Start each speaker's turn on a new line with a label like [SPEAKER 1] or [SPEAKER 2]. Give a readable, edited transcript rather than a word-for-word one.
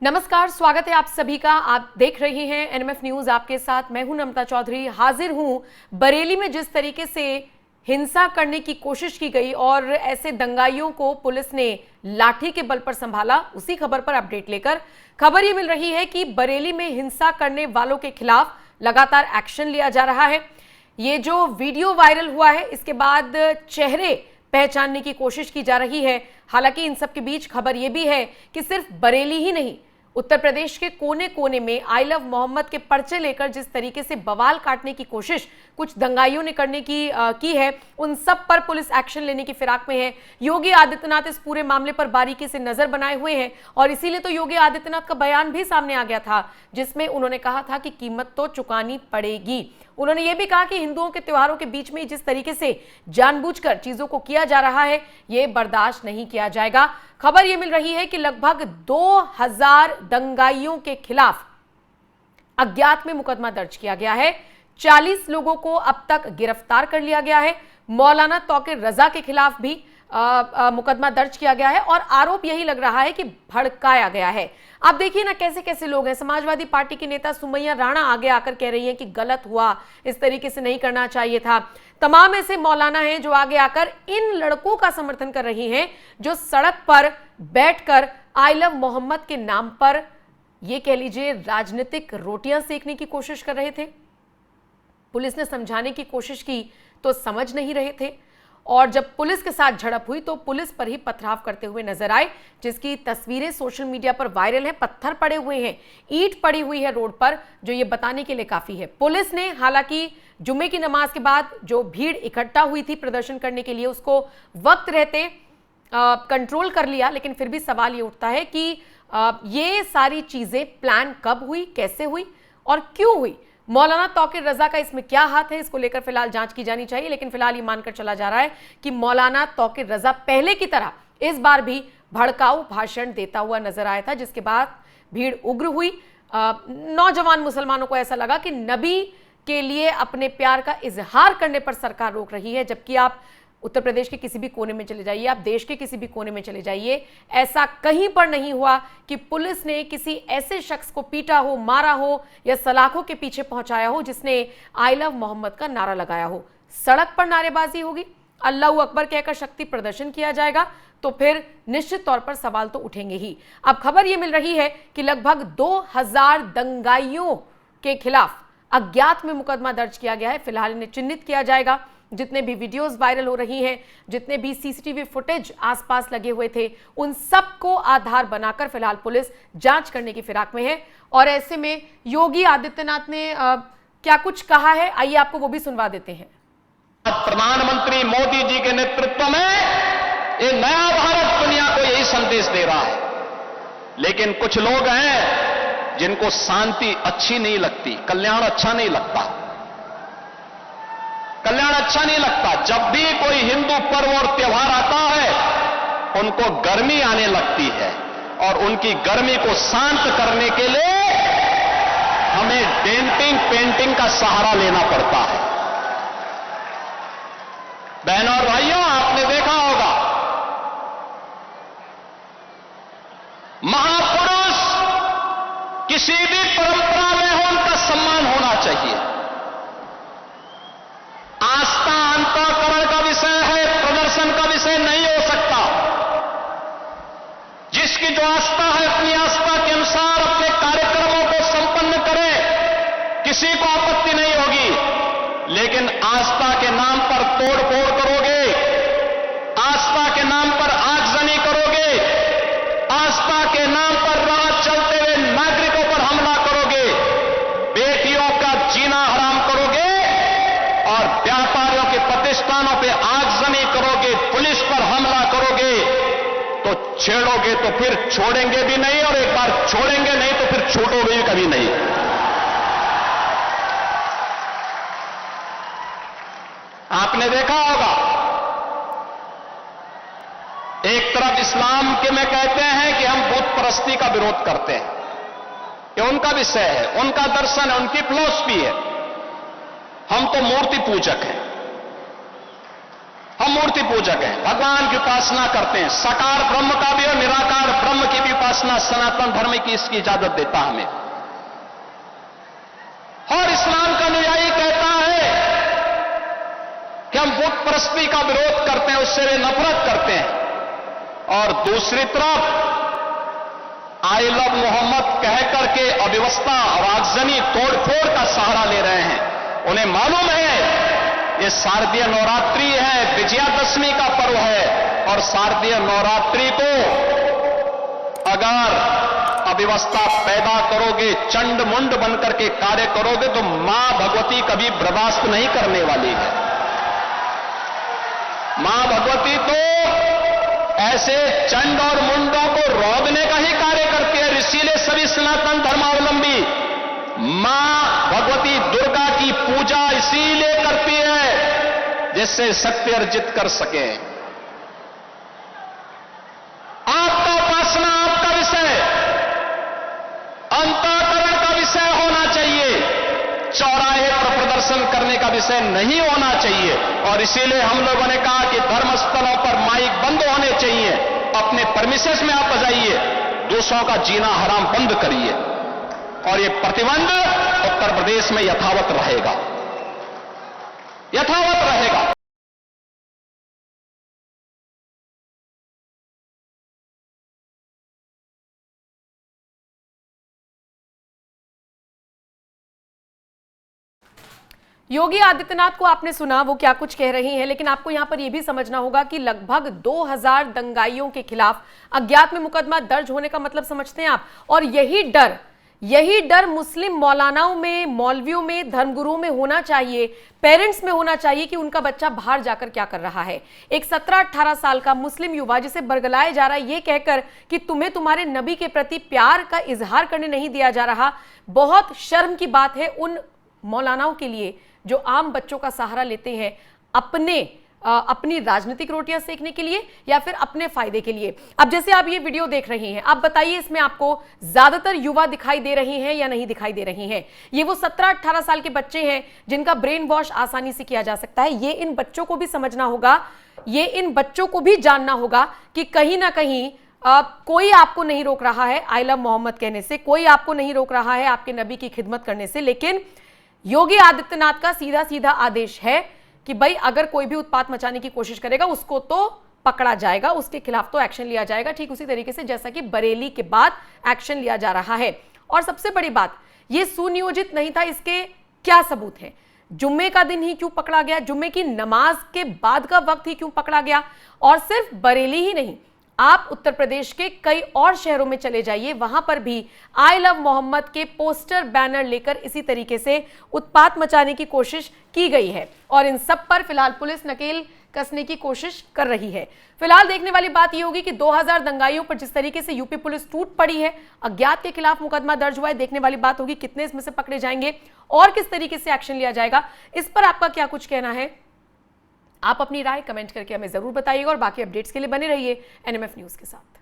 [SPEAKER 1] नमस्कार, स्वागत है आप सभी का। आप देख रहे हैं एनएमएफ न्यूज, आपके साथ मैं हूं नम्रता चौधरी। हाजिर हूं बरेली में जिस तरीके से हिंसा करने की कोशिश की गई और ऐसे दंगाइयों को पुलिस ने लाठी के बल पर संभाला, उसी खबर पर अपडेट लेकर खबर ये मिल रही है कि बरेली में हिंसा करने वालों के खिलाफ लगातार एक्शन लिया जा रहा है। ये जो वीडियो वायरल हुआ है, इसके बाद चेहरे पहचानने की कोशिश की जा रही है। हालांकि इन सब के बीच खबर यह भी है कि सिर्फ बरेली ही नहीं, उत्तर प्रदेश के कोने कोने में आई लव मोहम्मद के पर्चे लेकर जिस तरीके से बवाल काटने की कोशिश कुछ दंगाइयों ने करने की है, उन सब पर पुलिस एक्शन लेने की फिराक में है। योगी आदित्यनाथ इस पूरे मामले पर बारीकी से नजर बनाए हुए हैं और इसीलिए तो योगी आदित्यनाथ का बयान भी सामने आ गया था, जिसमें उन्होंने कहा था कि कीमत तो चुकानी पड़ेगी। उन्होंने यह भी कहा कि हिंदुओं के त्योहारों के बीच में जिस तरीके से जानबूझकर चीजों को किया जा रहा है, यह बर्दाश्त नहीं किया जाएगा। खबर यह मिल रही है कि लगभग 2000 दंगाइयों के खिलाफ अज्ञात में मुकदमा दर्ज किया गया है। 40 लोगों को अब तक गिरफ्तार कर लिया गया है। मौलाना तौकीर रजा के खिलाफ भी मुकदमा दर्ज किया गया है और आरोप यही लग रहा है कि भड़काया गया है। आप देखिए ना कैसे कैसे लोग हैं। समाजवादी पार्टी की नेता सुमैया राणा आगे आकर कह रही हैं कि गलत हुआ, इस तरीके से नहीं करना चाहिए था। तमाम ऐसे मौलाना हैं जो आगे आकर इन लड़कों का समर्थन कर रही हैं जो सड़क पर बैठकर आई लव मोहम्मद के नाम पर, यह कह लीजिए, राजनीतिक रोटियां सेकने की कोशिश कर रहे थे। पुलिस ने समझाने की कोशिश की तो समझ नहीं रहे थे और जब पुलिस के साथ झड़प हुई तो पुलिस पर ही पथराव करते हुए नजर आए, जिसकी तस्वीरें सोशल मीडिया पर वायरल हैं। पत्थर पड़े हुए हैं, ईंट पड़ी हुई है रोड पर, जो ये बताने के लिए काफी है। पुलिस ने हालांकि जुम्मे की नमाज के बाद जो भीड़ इकट्ठा हुई थी प्रदर्शन करने के लिए, उसको वक्त रहते कंट्रोल कर लिया, लेकिन फिर भी सवाल ये उठता है कि ये सारी चीजें प्लान कब हुई, कैसे हुई और क्यों हुई। मौलाना तौकीर रजा का इसमें क्या हाथ है, इसको लेकर फिलहाल जांच की जानी चाहिए। लेकिन फिलहाल ये मानकर चला जा रहा है कि मौलाना तौकीर रजा पहले की तरह इस बार भी भड़काऊ भाषण देता हुआ नजर आया था, जिसके बाद भीड़ उग्र हुई। नौजवान मुसलमानों को ऐसा लगा कि नबी के लिए अपने प्यार का इजहार करने पर सरकार रोक रही है, जबकि आप उत्तर प्रदेश के किसी भी कोने में चले जाइए, आप देश के किसी भी कोने में चले जाइए, ऐसा कहीं पर नहीं हुआ कि पुलिस ने किसी ऐसे शख्स को पीटा हो, मारा हो या सलाखों के पीछे पहुंचाया हो जिसने आई लव मोहम्मद का नारा लगाया हो। सड़क पर नारेबाजी होगी, अल्लाहू अकबर कहकर शक्ति प्रदर्शन किया जाएगा, तो फिर निश्चित तौर पर सवाल तो उठेंगे ही। अब खबर यह मिल रही है कि लगभग 2000 दंगाइयों के खिलाफ अज्ञात में मुकदमा दर्ज किया गया है। फिलहाल इन्हें चिन्हित किया जाएगा। जितने भी वीडियोस वायरल हो रही हैं, जितने भी सीसीटीवी फुटेज आसपास लगे हुए थे, उन सबको आधार बनाकर फिलहाल पुलिस जांच करने की फिराक में है। और ऐसे में योगी आदित्यनाथ ने क्या कुछ कहा है, आइए आपको वो भी सुनवा देते हैं।
[SPEAKER 2] प्रधानमंत्री मोदी जी के नेतृत्व में एक नया भारत दुनिया को यही संदेश दे रहा है। लेकिन कुछ लोग हैं जिनको शांति अच्छी नहीं लगती, कल्याण अच्छा नहीं लगता, कल्याण अच्छा नहीं लगता। जब भी कोई हिंदू पर्व और त्योहार आता है, उनको गर्मी आने लगती है और उनकी गर्मी को शांत करने के लिए हमें डेंटिंग पेंटिंग का सहारा लेना पड़ता है। बहनों और भाइयों, आपने देखा होगा, महापुरुष किसी भी परंपरा में हो, उनका सम्मान होना चाहिए। आस्था अंतःकरण का विषय है, प्रदर्शन का विषय नहीं हो सकता। जिसकी जो आस्था है, अपनी आस्था के अनुसार अपने कार्यक्रमों को संपन्न करे, किसी को आपत्ति नहीं होगी। लेकिन आस्था के नाम पर तोड़फोड़ करोगे, आस्था के नाम पर आगजनी करोगे, आस्था के नाम पर राह चलते हुए नागरिकों पर हमला करोगे, बेटियों का जीना हराम करोगे और व्यापारियों के प्रतिष्ठानों पे आगजनी करोगे, पुलिस पर हमला करोगे, तो छेड़ोगे तो फिर छोड़ेंगे भी नहीं, और एक बार छोड़ेंगे नहीं तो फिर छूटोगे भी कभी नहीं। आपने देखा होगा, एक तरफ इस्लाम के में कहते हैं कि हम बुत परस्ती का विरोध करते हैं, ये उनका विषय है, उनका दर्शन है, उनकी फिलॉसफी है। हम तो मूर्ति पूजक हैं, हम मूर्ति पूजक हैं, भगवान की उपासना करते हैं, साकार ब्रह्म का भी और निराकार ब्रह्म की भी उपासना सनातन धर्म की इसकी इजाजत देता हमें। और इस्लाम का अनुयायी कहता है कि हम बुत परस्ती का विरोध करते हैं, उससे वे नफरत करते हैं, और दूसरी तरफ आई लव मोहम्मद कह करके अव्यवस्था और आगजनी तोड़फोड़ का सहारा ले रहे हैं। उन्हें मालूम है ये शारदीय नवरात्रि है, विजयादशमी का पर्व है, और शारदीय नवरात्रि को अगर अव्यवस्था पैदा करोगे, चंड मुंड बनकर के कार्य करोगे, तो मां भगवती कभी बर्दाश्त नहीं करने वाली है। मां भगवती तो ऐसे चंड और मुंडों को रोकने का ही कार्य करती है। इसीलिए सभी सनातन धर्मावलंबी मां भगवती दुर्गा की पूजा इसीलिए करती है जिससे शक्ति अर्जित कर सके। आपका उपासना आपका विषय, अंतःकरण का विषय होना चाहिए, चौराहे पर प्रदर्शन करने का विषय नहीं होना चाहिए। और इसीलिए हम लोगों ने कहा कि धर्मस्थलों पर माइक बंद होने चाहिए, अपने परमिशंस में आप बजाइए, दूसरों का जीना हराम बंद करिए। और ये प्रतिबंध उत्तर प्रदेश में यथावत रहेगा, यथावत रहेगा।
[SPEAKER 1] योगी आदित्यनाथ को आपने सुना वो क्या कुछ कह रही हैं, लेकिन आपको यहां पर यह भी समझना होगा कि लगभग 2000 दंगाइयों के खिलाफ अज्ञात में मुकदमा दर्ज होने का मतलब समझते हैं आप। और यही डर मुस्लिम मौलानाओं में, मौलवियों में, धर्मगुरुओं में होना चाहिए, पेरेंट्स में होना चाहिए कि उनका बच्चा बाहर जाकर क्या कर रहा है। एक 17-18 साल का मुस्लिम युवा जिसे बरगलाया जा रहा है ये कहकर कि तुम्हें तुम्हारे नबी के प्रति प्यार का इजहार करने नहीं दिया जा रहा, बहुत शर्म की बात है उन मौलानाओं के लिए जो आम बच्चों का सहारा लेते हैं अपनी राजनीतिक रोटियां सेकने के लिए या फिर अपने फायदे के लिए। अब जैसे आप ये वीडियो देख रही हैं, आप बताइए इसमें आपको ज्यादातर युवा दिखाई दे रहे हैं या नहीं दिखाई दे रही हैं। ये वो 17-18 साल के बच्चे हैं जिनका ब्रेन वॉश आसानी से किया जा सकता है। ये इन बच्चों को भी समझना होगा, ये इन बच्चों को भी जानना होगा कि कहीं ना कहीं कोई आपको नहीं रोक रहा है आई लव मोहम्मद कहने से, कोई आपको नहीं रोक रहा है आपके नबी की खिदमत करने से, लेकिन योगी आदित्यनाथ का सीधा सीधा आदेश है कि भाई अगर कोई भी उत्पात मचाने की कोशिश करेगा उसको तो पकड़ा जाएगा, उसके खिलाफ तो एक्शन लिया जाएगा, ठीक उसी तरीके से जैसा कि बरेली के बाद एक्शन लिया जा रहा है। और सबसे बड़ी बात, यह सुनियोजित नहीं था, इसके क्या सबूत हैं? जुम्मे का दिन ही क्यों पकड़ा गया? जुम्मे की नमाज के बाद का वक्त ही क्यों पकड़ा गया? और सिर्फ बरेली ही नहीं, आप उत्तर प्रदेश के कई और शहरों में चले जाइए, वहां पर भी आई लव मोहम्मद के पोस्टर बैनर लेकर इसी तरीके से उत्पात मचाने की कोशिश की गई है। और इन सब पर फिलहाल पुलिस नकेल कसने की कोशिश कर रही है। फिलहाल देखने वाली बात यह होगी कि 2000 दंगाइयों पर जिस तरीके से यूपी पुलिस टूट पड़ी है, अज्ञात के खिलाफ मुकदमा दर्ज हुआ है, देखने वाली बात होगी कितने इसमें से पकड़े जाएंगे और किस तरीके से एक्शन लिया जाएगा। इस पर आपका क्या कुछ कहना है? आप अपनी राय कमेंट करके हमें जरूर बताइएगा और बाकी अपडेट्स के लिए बने रहिए एनएमएफ न्यूज के साथ।